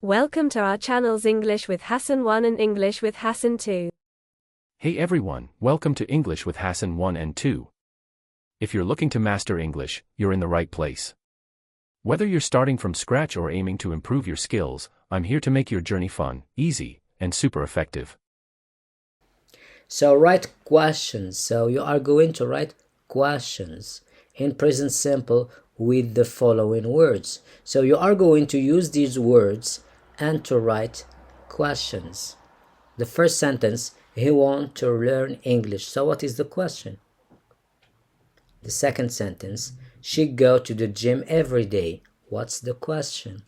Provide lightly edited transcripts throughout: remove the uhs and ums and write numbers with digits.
Welcome to our channels English with Hassane 1 and English with Hassane 2. Hey everyone, welcome to English with Hassane 1 and 2. If you're looking to master English, you're in the right place. Whether you're starting from scratch or aiming to improve your skills, I'm here to make your journey fun, easy, and super effective. So write questions. So you are going to write questions in present simple with the following words. So you are going to use these words and to write questions. The first sentence, he wants to learn English. So what is the question? The second sentence, she go to the gym every day. What's the question?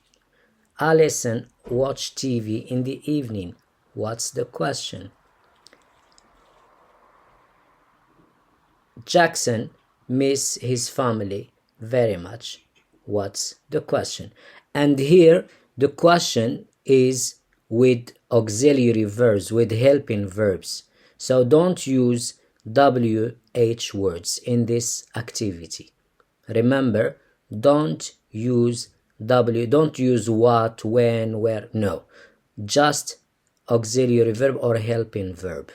Alison watch TV in the evening. What's the question? Jackson miss his family very much. What's the question? And here the question is with auxiliary verbs, with helping verbs. So don't use WH words in this activity. Remember, don't use what, when, where, no. Just auxiliary verb or helping verb.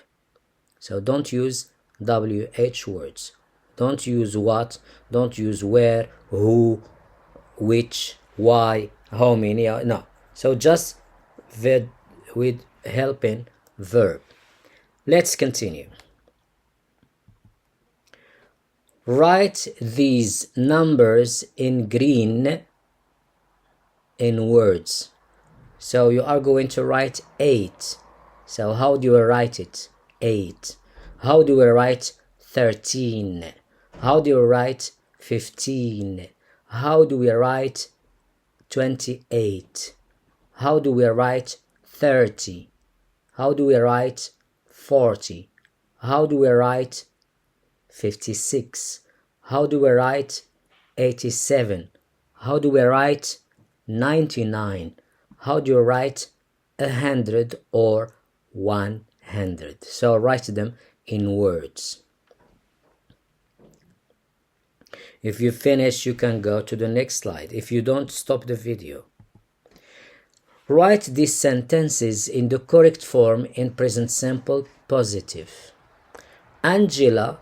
So don't use WH words. Don't use what, don't use where, who, which, why, how many, no. So just with helping verb. Let's continue. Write these numbers in green in words. So you are going to write 8. So how do you write it? 8. How do we write 13? How do you write 15? How do we write 28? How do we write 30? How do we write 40? How do we write 56? How do we write 87? How do we write 99? How do you write 100 or 100? So write them in words. If you finish, you can go to the next slide. If you don't, stop the video. Write these sentences in the correct form in present simple positive. Angela,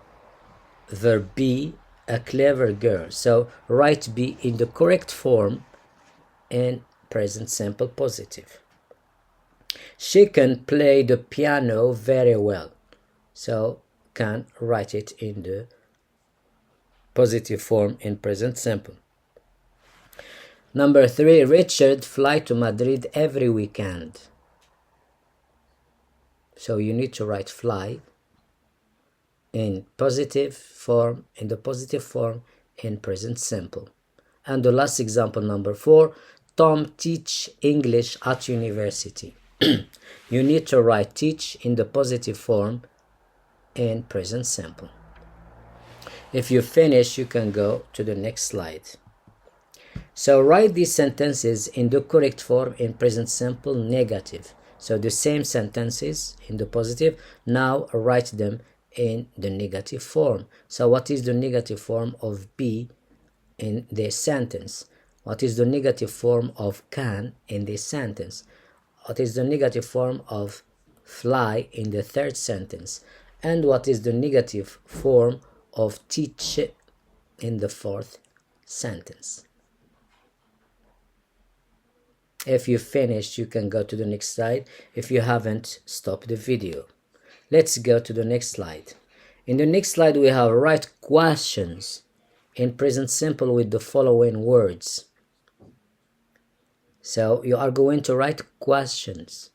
verb be, a clever girl. So write be in the correct form in present simple positive. She can play the piano very well. So can write it in the positive form in present simple. Number 3, Richard fly to Madrid every weekend. So you need to write fly in positive form, in the positive form in present simple. And the last example, number 4, Tom teach English at university. You need to write teach in the positive form in present simple. If you finish, you can go to the next slide. So write these sentences in the correct form in present simple negative. So the same sentences in the positive, now write them in the negative form. So what is the negative form of be in this sentence? What is the negative form of can in this sentence? What is the negative form of fly in the third sentence? And what is the negative form of teach in the fourth sentence? If you finished, you can go to the next slide. If you haven't, stop the video. Let's go to the next slide. In the next slide, we have write questions in present simple with the following words. So you are going to write questions.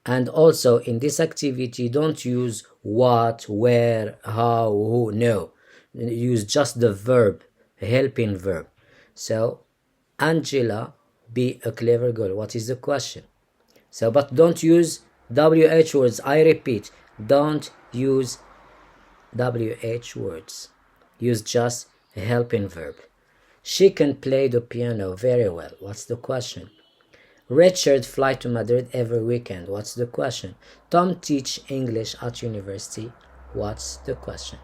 And also in this activity, don't use what, where, how, who, no. Use just the verb, helping verb. So, Angela, be a clever girl. What is the question? So, but don't use WH words. I repeat, don't use WH words. Use just a helping verb. She can play the piano very well. What's the question? Richard fly to Madrid every weekend. What's the question? Tom teach English at university. What's the question?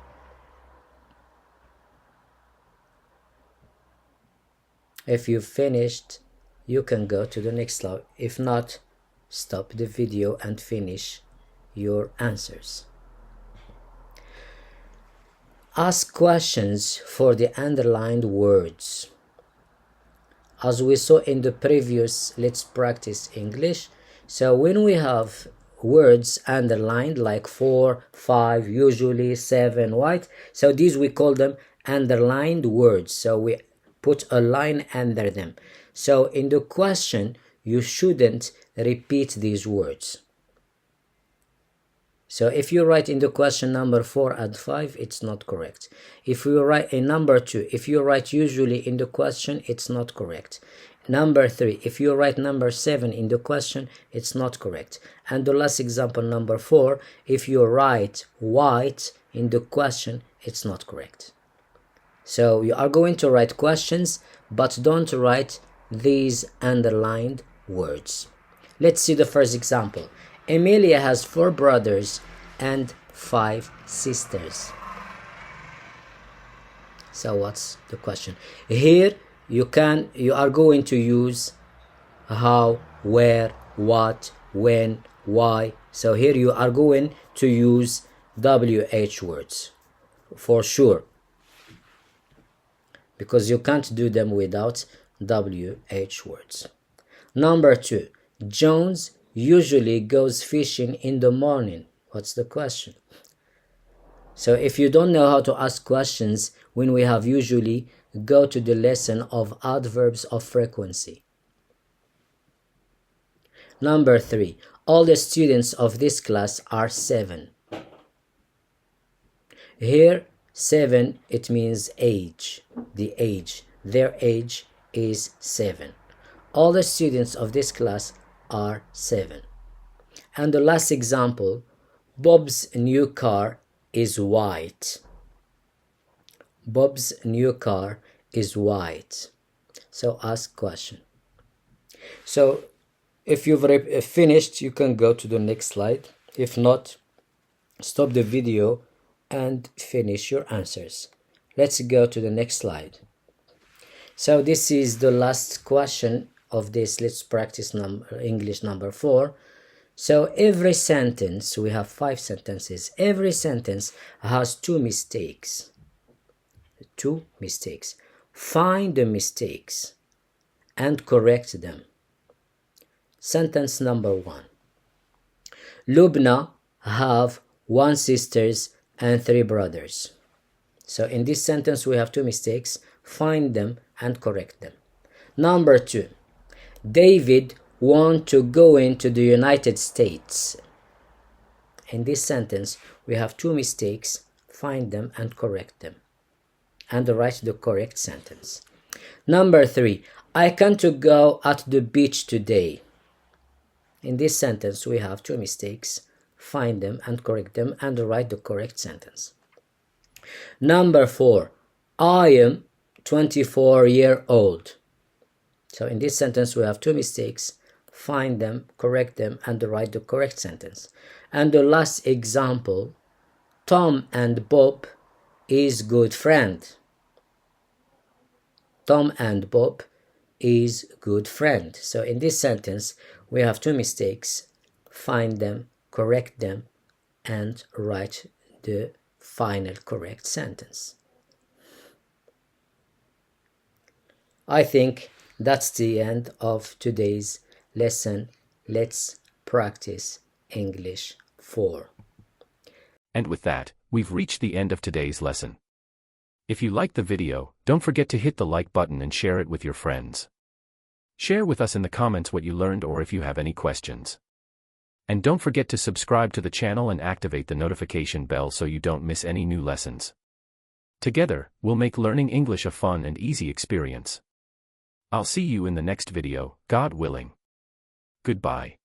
If you finished, you can go to the next slide. If not, stop the video and finish your answers. Ask questions for the underlined words. As we saw in the previous Let's Practice English, so when we have words underlined like 4, 5, usually 7, right? So these we call them underlined words. So we put a line under them. So in the question, you shouldn't repeat these words. So if you write in the question number 4 and 5, it's not correct. If you write in number 2, if you write usually in the question, it's not correct. Number 3, if you write number 7 in the question, it's not correct. And the last example, number 4, if you write white in the question, it's not correct. So you are going to write questions, but don't write these underlined words. Let's see the first example. Emilia has 4 brothers and 5 sisters. So what's the question? Here you are going to use how, where, what, when, why. So here you are going to use WH words for sure, because you can't do them without WH words. Number 2, Jones usually goes fishing in the morning. What's the question? So if you don't know how to ask questions when we have usually, go to the lesson of adverbs of frequency. Number 3, all the students of this class are 7. Here 7, it means age, the age. Their age is 7. All the students of this class are 7. And the last example, Bob's new car is white. Bob's new car is white. So ask question. So if you've finished, you can go to the next slide. If not, stop the video and finish your answers. Let's go to the next slide. So this is the last question of this Let's Practice English number 4. So every sentence, we have 5 sentences. Every sentence has 2 mistakes. 2 mistakes. Find the mistakes and correct them. Sentence number 1. Lubna have 1 sisters and 3 brothers. So in this sentence we have 2 mistakes. Find them and correct them. Number 2. David want to go into the United States. In this sentence we have 2 mistakes. Find them and correct them, and write the correct sentence. Number 3. I can't go at the beach today. In this sentence we have 2 mistakes. Find them and correct them, and write the correct sentence. Number 4. I am 24-year-old. So in this sentence we have 2 mistakes. Find them, correct them, and write the correct sentence. And the last example, Tom and Bob is good friend. Tom and Bob is good friend. So in this sentence we have 2 mistakes. Find them, correct them, and write the final correct sentence. I think that's the end of today's lesson. Let's Practice English 4. And with that, we've reached the end of today's lesson. If you liked the video, don't forget to hit the like button and share it with your friends. Share with us in the comments what you learned or if you have any questions. And don't forget to subscribe to the channel and activate the notification bell so you don't miss any new lessons. Together, we'll make learning English a fun and easy experience. I'll see you in the next video, God willing. Goodbye.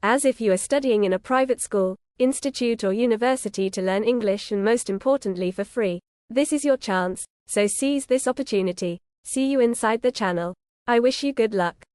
As if you are studying in a private school, institute or university to learn English, and most importantly for free, this is your chance, so seize this opportunity. See you inside the channel. I wish you good luck.